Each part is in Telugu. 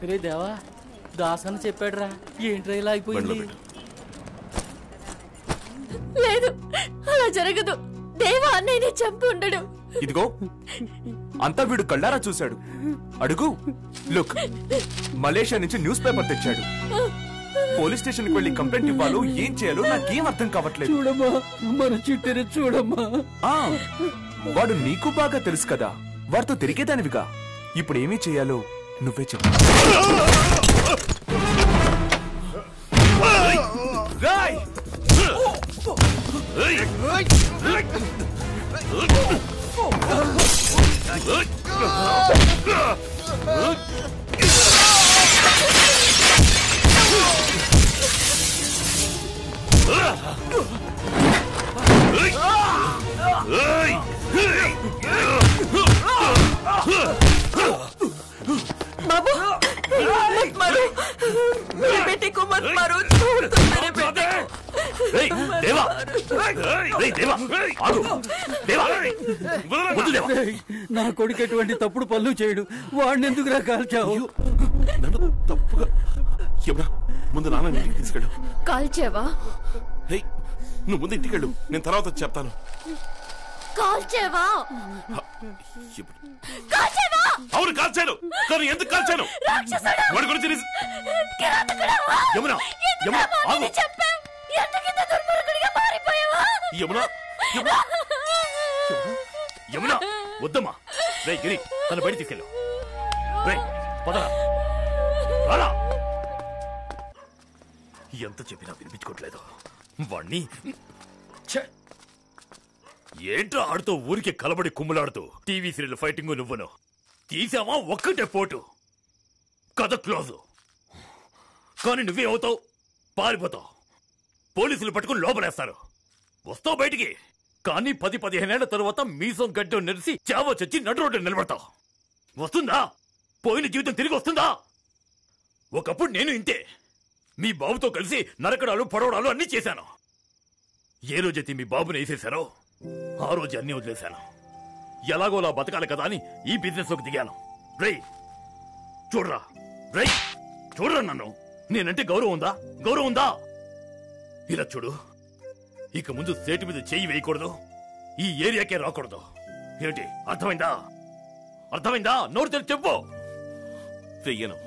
రే దేవా, దాసని చెప్పాడురా. ఏంట్రా ఇలా అయిపోయింది? లేదు, అలా జరగదు. దేవా అన్నయ్యని చంపి ఉండడు. ఇదిగో అంతా వీడు కళ్ళారా చూశాడు. అడుగు. లుక్, మలేషియా నుంచి న్యూస్ పేపర్ తెచ్చాడు. పోలీస్ స్టేషన్ కి వెళ్లి కంప్లైంట్ ఇవ్వాలో ఏం చేయాలో నాకేం అర్థం కావట్లేదు. చూడమ్మా, మన చిట్టని చూడమ్మా. వాడు నీకు బాగా తెలుసు కదా, వాడితో తిరిగేదానివిగా. ఇప్పుడు ఏమీ చేయాలో నువ్వే చెప్పు. बाबू मत मारो, मेरे बेटे को मत मारो, छोड़ दो मेरे बेटे को। देवा, देवा, देवा, నా కొడుకు ఎటువంటి తప్పుడు పనులు చేయడు. వాడిని ఎందుకు కాల్చావు? తప్పుగా యమునా, ముందు నాన్న ఇంటికి తీసుకెళ్ళు. కాల్చావా? నువ్వు ముందు ఇంటికి వెళ్ళు, నేను తర్వాత చెప్తాను. కాల్చావా? అవును కాల్చాను, కానీ ఎందుకు కాల్చాను? వాడి గురించి యమునా, యమునా ఆగు. యమునా, యమునా వద్దమ్మా. రే గిరి, తను బయట తీసుకెళ్ళు. రే పదరా, రారా. ఎంత చెప్పినా వినిపించుకోవట్లేదు వాణ్ణి. ఏంట్రా ఆడుతూ ఊరికి కలబడి కుమ్ములాడుతూ టీవీ సీరియల్ ఫైటింగ్ నువ్వును తీసావా? ఒక్కటే పోటు, కథ క్లోజు. కానీ నువ్వే అవుతావు, పారిపోతావు. పోలీసులు పట్టుకుని లోపలేస్తారు. వస్తావు బయటికి, కానీ 10-15 ఏళ్ల తరువాత మీసం గడ్డం నెరిసి చావో చచ్చి నడు రోడ్డు నిలబడతావు. వస్తుందా? పోయిన జీవితం తిరిగి వస్తుందా? ఒకప్పుడు నేను ఇంతే, మీ బాబుతో కలిసి నరకడాలు పొడవడాలు అన్నీ చేశాను. ఏ రోజైతే మీ బాబుని వేసేశారో ఆ రోజు అన్నీ వదిలేశాను. ఎలాగోలా బతకాలి కదా అని ఈ బిజినెస్ లోకి దిగాను. రేయ్ చూడరా, రేయ్ చూడరా, నన్ను నేనంటే గౌరవం ఉందా? గౌరవం ఉందా? ఇలా చూడు, ఇక ముందు సేటు మీద చెయ్యి వేయకూడదు, ఈ ఏరియాకే రాకూడదు. ఏంటి అర్థమైందా? అర్థమైందా? నోరు తెరిచి చెప్పు. వెయ్యను,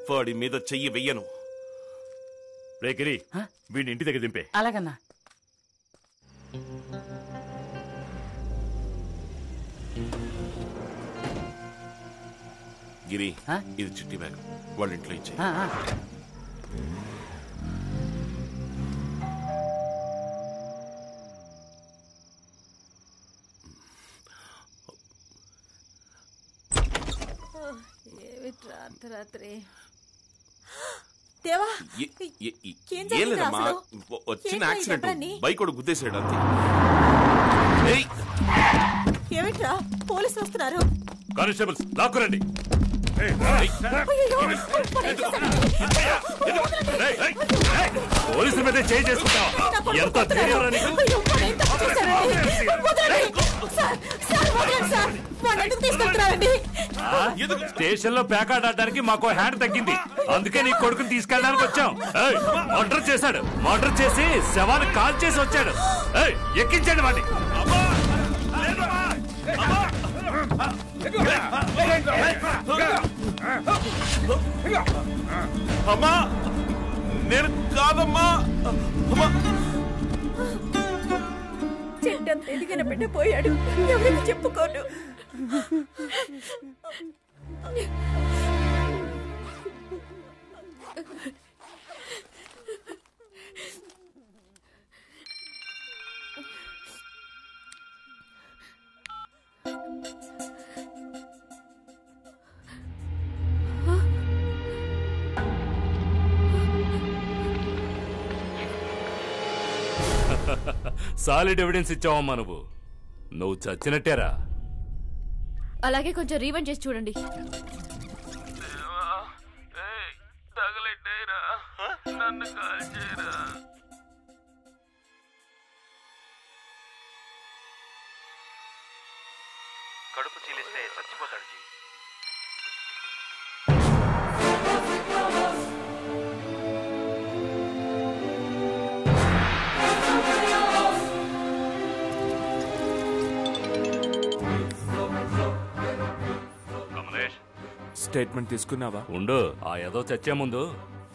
వాడి మీద చెయ్యి వెయ్యను. రే గిరి, వీడిని ఇంటి దగ్గర దింపే. అలాగన్నా. గిరి, ఇది చిట్టి బ్యాగ్, వాళ్ళ ఇంట్లో ఇచ్చే. రాత్రి ఏం లేదమ్మా, వచ్చిన యాక్సిడెంట్, బైక్ కూడా గుద్దేసాడు అంతే. ఏమిట్రా, పోలీసులు వస్తున్నారు. కానిస్టేబుల్స్ లాక్కురండి. పోలీసుల మీద చేయి చేసుకుంటావా? ఎంత ధైర్యం! స్టేషన్ లో పేకాడడానికి మాకు హ్యాండ్ తగ్గింది, అందుకే నీ కొడుకుని తీసుకెళ్ళడానికి వచ్చాం. మర్డర్ చేశాడు, మర్డర్ చేసి శవాన్ని కాల్ చేసి వచ్చాడు. ఎక్కించండి వాడిని. అమ్మా, నేను కాదమ్మా. చెడ్డంత ఎదిగిన బిడ్డ పోయాడు, ఎవరికి చెప్పుకోను. Solid evidence ఇచ్చావమ్మా. నువ్వు చచ్చినట్టేరా. అలాగే కొంచెం రీవైండ్ చేసి చూడండి. కడుపు చీలిస్తే చచ్చిపోతాడు జీ. స్టేట్మెంట్ తీసుకున్నావా? ఉండు, ఆ ఏదో చచ్చే ముందు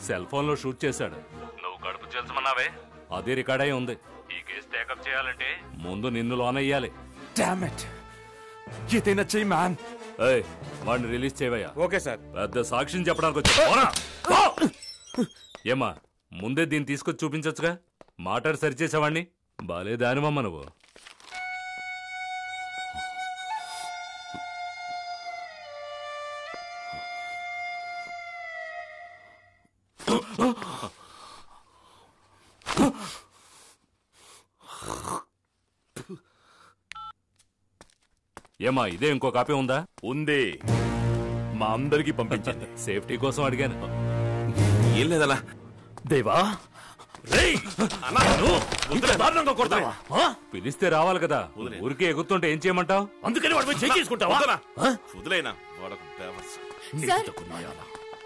సెల్ ఫోన్ లో షూట్ చేశాడు. నువ్వు కడుపు చేల్చమన్నావే, అది రికార్డ్ అయి ఉంది. ఈ కేసు టేకప్ చేయాలంటే ముందు నిన్ను లోనయ్యాలి. డామ్ ఇట్, ఏదైనా చెయ్యి మ్యాన్. ఏయ్, వాడిని రిలీజ్ చేయవయ్యా. Okay sir. పెద్ద సాక్ష్యం చెప్పడానికి వచ్చా. ఏమా, ముందే దీన్ని తీసుకొచ్చి చూపించచ్చుగా. మాట్లాడి సరిచేసావాణ్ణి. బాలే దానివమ్మ నువ్వు. ఏమా, ఇదే ఇంకో కాపీ ఉందా? ఉంది, మా అందరికి పంపించండి. సేఫ్టీ కోసం అడిగాను. ఏం లేదన్నా. దేవా, రేయ్, దారుణంగా కొడతావా? పిలిస్తే రావాలి కదా. ఊరికే ఎగురుతుంటే ఏం చేయమంటావు? అందుకని వాడి మీద చెయ్యి చేసుకుంటావా? వదిలేనా? సార్,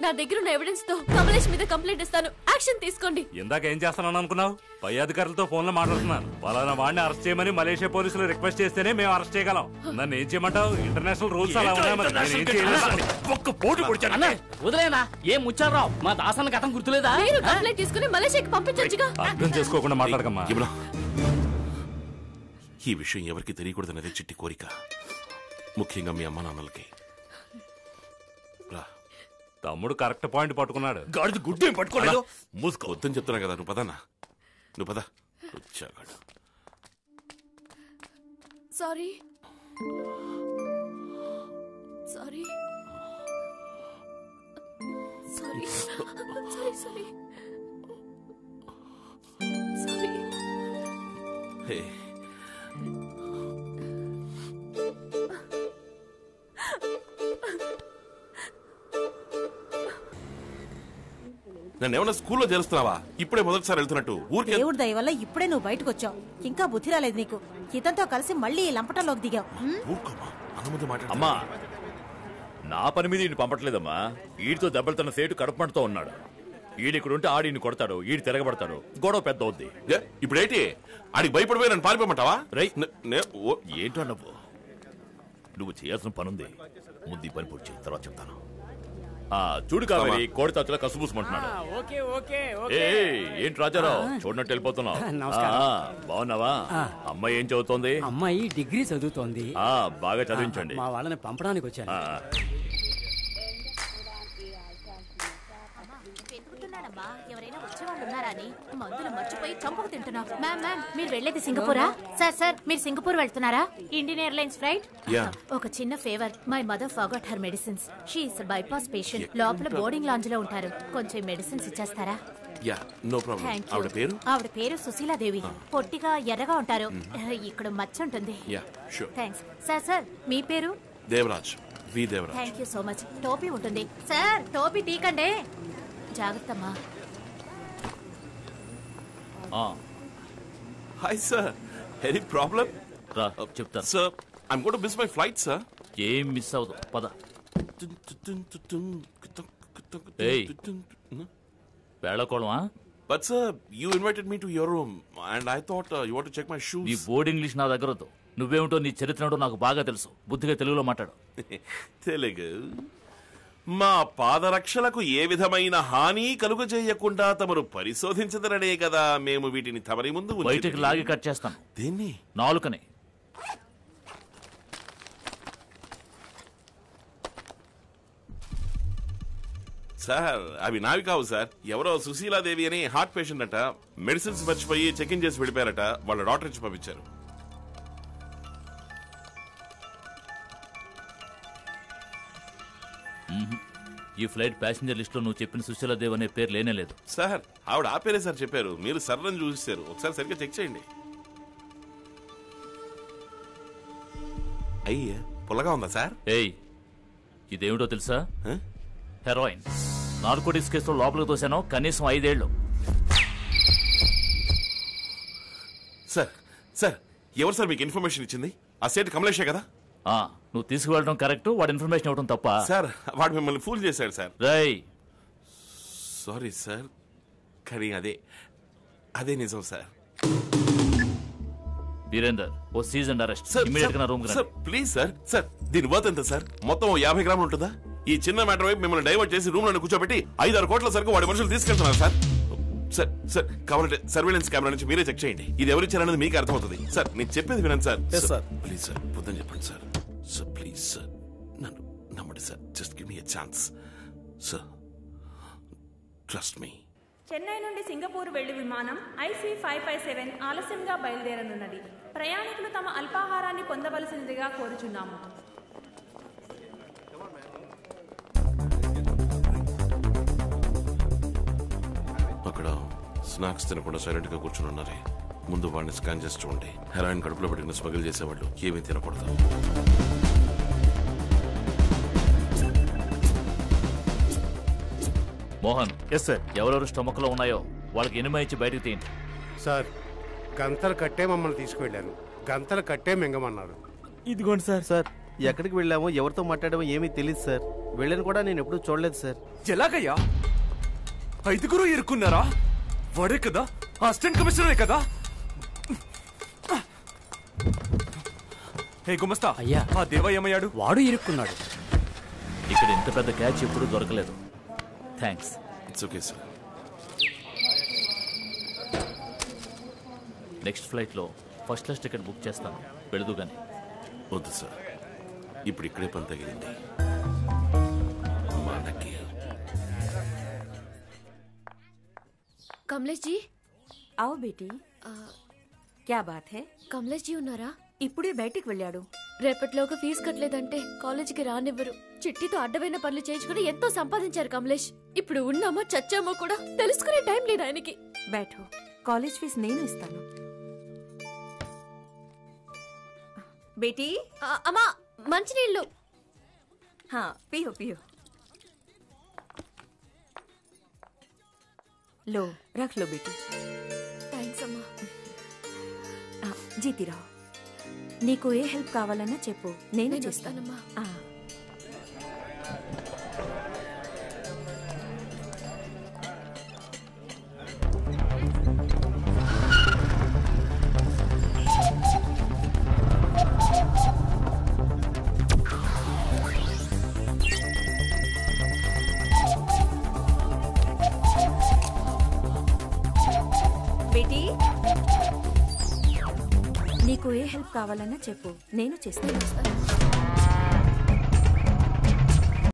నా దగ్గర ఉన్న ఎవిడెన్స్ తో కమలేష్ మీద కంప్లైంట్ ఇస్తాను. యాక్షన్ తీసుకోండి. ఇందాక ఏం చేస్తానని అనుకున్నావు? పై అధికారులతో ఫోన్ లో మాట్లాడుతున్నాను. పలానా వాడిని అరెస్ట్ చేయమని మలేషియా పోలీసులు రిక్వెస్ట్ చేస్తేనే మేము అరెస్ట్ చేయగలం. నన్ను ఏం చేయమంటావు? ఇంటర్నేషనల్ రూల్స్ అలా ఉన్నాయి. మరి నేను ఏం చేయలేదు. ఒక్క పోటు పొడిచాను. వదిలేనా? ఏం ముచ్చారావు, మా దాసన్న గతం గుర్తులేదా? మీరు కంప్లైంట్ తీసుకుని మలేషియాకి పంపించొచ్చుగా. అర్థం చేసుకోకుండా మాట్లాడకమ్మా. ఈ విషయం ఎవరికి తెలియకూడదనేది చిట్టి కోరిక, ముఖ్యంగా మీ అమ్మ నాన్నలకి. తమ్ముడు కరెక్ట్ పాయింట్ పట్టుకున్నాడు. గాడిది గుడ్డు ఏం పట్టుకోలేదు. మూసుకో. వద్దని చెప్తున్నా కదా. నువ్వు పదన్నా, నువ్వు పద. వచ్చాగాడు. Sorry sorry sorry sorry sorry sorry. Hey, నన్ను ఏమన్నా స్కూల్లో చేరుస్తున్నావా? ఇప్పుడే మొదటిసారి వెళ్తున్నట్టు ఊరికి. దేవుడి దయ వల్ల ఇప్పుడే నువ్వు బయటకు వచ్చావు. ఇంకా బుద్ధి రాలేదు నీకు. ఇతనితో కలిసి మళ్ళీ ఈ లంపటంలోకి దిగావు. అమ్మా, నా పని మీద ఈయన పంపట్లేదమ్మా. ఈడితో దెబ్బలుతున్న సేటు కడుపుమంటతో ఉన్నాడు. ఈడిక్కడుంటే ఆడిని కొడతాడు, ఈడి తిరగబడతాడు, గొడవ పెద్ద అవుద్ది. ఇప్పుడేంటి ఆడికి భయపడిపోయి నన్ను పారిపోమంటావా? ఏంటో నువ్వు చేయాల్సిన పనుంది. ముందు ఈ పని పూర్తి చేయి, తర్వాత చెప్తాను. చూడు కావేరి, కోడి తాతలా కసుబూసమంటున్నాడు. ఏంటి రాజారావు, చూడనట్టు వెళ్ళిపోతున్నావు? బాగున్నావా? అమ్మాయి ఏం చదువుతోంది? అమ్మాయి డిగ్రీ చదువుతోంది. బాగా చదివించండి. మా వాళ్ళని పంపడానికి వచ్చాను. ఎవరైనా వచ్చేవాళ్ళు ఉన్నారా అని మందులు మర్చిపోయి చంపుకు తింటున్నావు. మ్యామ్ మ్యామ్, మీరు వెళ్ళేది సింగపూరా? సార్ సార్, మీరు సింగపూర్ వెళ్తున్నారా? Indian airlines flight. ఒక చిన్న favour, my mother forgot her medicines. She is bypass patient. లోపల బోర్డింగ్ లాంజ్ లో ఉంటారు. కొంచెం మెడిసిన్స్ ఇచ్చేస్తారా? ఆవిడ పేరు సుశీలాదేవి. పొట్టిగా ఎర్రగా ఉంటారు. ఇక్కడ మచ్చ ఉంటుంది. థ్యాంక్స్. సార్ సార్, మీ పేరు? Devraj. Thank you so much. టోపీ ఉంటుంది సార్, టోపీ తీకండి. జాగ్రత్తమ్మా. Hi sir, any problem? చెప్తా sir, I'm going to miss my flight sir. ఏం మిస్ అవ్వదు, పద. వేళకోళమా? But sir, you invited me to your room and I thought you want to check my shoes. ఈ బోర్డ్ ఇంగ్లీష్ నా దగ్గర వద్దు. నువ్వేమిటో, నీ చరిత్ర నాకు బాగా తెలుసు. బుద్ధిగా తెలుగులో మాట్లాడు. తెలుగు. మా పాదరక్షలకు ఏ విధమైన హాని కలుగజేయకుండా తమరు పరిశోధించదరనే కదా మేము వీటిని తమరి ముందు బయటికి లాగి కట్ చేస్తాను. దేన్ని? నాలుకని. సార్, అవి నావి కావు సార్. ఎవరో సుశీలాదేవి అని హార్ట్ పేషెంట్ అట. మెడిసిన్స్ మర్చిపోయి చెక్ ఇన్ చేసి వెళ్ళిపోయారట. వాళ్ళ డాక్టర్ ఇచ్చి పంపించారు. ఈ ఫ్లైట్ ప్యాసింజర్ లిస్ట్ లో నువ్వు చెప్పిన సుశీలాదేవి అనే పేరు లేనే లేదు. సార్, ఆవిడ ఆ పేరే సార్ చెప్పారు. మీరు సర్రని చూసారు. ఒకసారి సరిగ్గా చెక్ చేయండి. అయ్యే, పుల్లగా ఉందా సార్? ఏయ్, ఇదేమిటో తెలుసా? హెరాయిన్. నార్కోటిక్స్ కేసులో లోపలికి తోసాను. కనీసం 5 ఏళ్ళు. సార్ సార్, ఎవరు సార్ మీకు ఇన్ఫర్మేషన్ ఇచ్చింది? ఆ సేట్ కమలేషే కదా? నువ్వు తీసుకువెళ్ళడం కరెక్ట్, వాడి ఇన్ఫర్మేషన్ ఇవ్వడం తప్ప. సార్, వాడు మిమ్మల్ని ఫూల్ చేశాడు సార్. రై, సారీ సార్, కానీ అదే నిజం సార్. వీరేందర్, ఓ సీజ్ అండ్ అరెస్ట్. ఇమీడియట్ గా నా రూమ్ కి రండి. Sir please sir. సార్, దీని వర్త్ ఎంత సార్? మొత్తం 50 గ్రాములు ఉంటుందా? ఈ చిన్న మ్యాటర్ వైపు మిమ్మల్ని డైవర్ట్ చేసి రూమ్ లో కూర్చోబెట్టి 5-6 కోట్ల సరుకు వాడి మనుషులు తీసుకెళ్తున్నారు సార్. సార్ సార్ కావాలంటే సర్వేలెన్స్ కెమెరా నుంచి మీరే చెక్ చేయండి. ఇది ఎవరిచ్చారనేది మీకు అర్థమవుతుంది. సార్ నేను చెప్పేది వినండి సార్. ప్లీజ్ సార్ పొద్దున చెప్పండి సార్. సార్ ప్లీజ్ సార్ నన్ను నమ్మండి sir. Just give me a chance sir. Trust me. Chennai నుండి సింగపూర్ వెళ్లి విమానం IC557 ఆలస్యంగా బయలుదేరనున్నది. ప్రయాణికులు తమ అల్పాహారాన్ని పొందవలసినదిగా కోరుచున్నాము. అక్కడ స్నాక్స్ తినకుండా సైలెంట్ గా కూర్చుని ఉన్నారే, ముందు వాడిని స్కాన్ చేసి చూడండి. హెరాయిన్ కడుపులో పెట్టుకుని స్మగిల్ చేసేవాళ్ళు ఏమీ తినకూడదు. మోహన్. Yes sir. ఎవరెవరు స్టమక్ లో ఉన్నాయో వాళ్ళకి ఎనిమిది ఇచ్చి బయటకు తీయండి. సార్ గంతలు కట్టే మమ్మల్ని తీసుకువెళ్ళారు. గంతలు కట్టే మింగమన్నారు. ఇదిగోండి సార్. సార్ ఎక్కడికి వెళ్ళామో ఎవరితో మాట్లాడామో ఏమీ తెలియదు సార్. వెళ్ళని కూడా నేను ఎప్పుడూ చూడలేదు సార్. ఎలాగయ్యా 5 ఇరుక్కున్నారా? వాడే కదా అసిస్టెంట్ కమిషనరే కదా. హే గుమస్తా. అయ్యా. ఆ దేవా ఏమయ్యాడు? వాడు ఇరుక్కున్నాడు. ఇక్కడ ఇంత పెద్ద క్యాచ్ ఎప్పుడు దొరకలేదు. Thanks. It's okay sir. Next flight లో ఫస్ట్ క్లాస్ టికెట్ బుక్ చేస్తాను. వెళదు గాని. వద్దు సార్, ఇప్పుడు ఇక్కడే పని తగిలింది మనకి. కమలేష్ జీ. आओ बेटी. क्या बात है? కమలేష్ జీ ఉన్నారా? ఇప్పుడే బయటికి వెళ్ళాడు. రేపటిలోగా ఫీజు కట్టలేదంటే కాలేజీకి రానివ్వరు. చిట్టితో అడ్డమైన పనులు చేయించుకుని ఎంతో సంపాదించారు కమలేష్. ఇప్పుడు ఉన్నామో చచ్చామో కూడా తెలుసుకునే టైం లేదు ఆయనకి. बैठो, కాలేజ్ ఫీజు నేను ఇస్తాను. बेटी. అమ్మా మంచినీళ్ళు. हाँ पियो पियो. लो रख लो बेटी. థ్యాంక్స్ అమ్మా. జీతి రావు. నీకు ఏ హెల్ప్ కావాలన్నా చెప్పు, నేను చేస్తానమ్మా. బేటీ, నీకు ఏ హెల్ప్ కావాలన్నా చెప్పు, నేను చేస్తాను.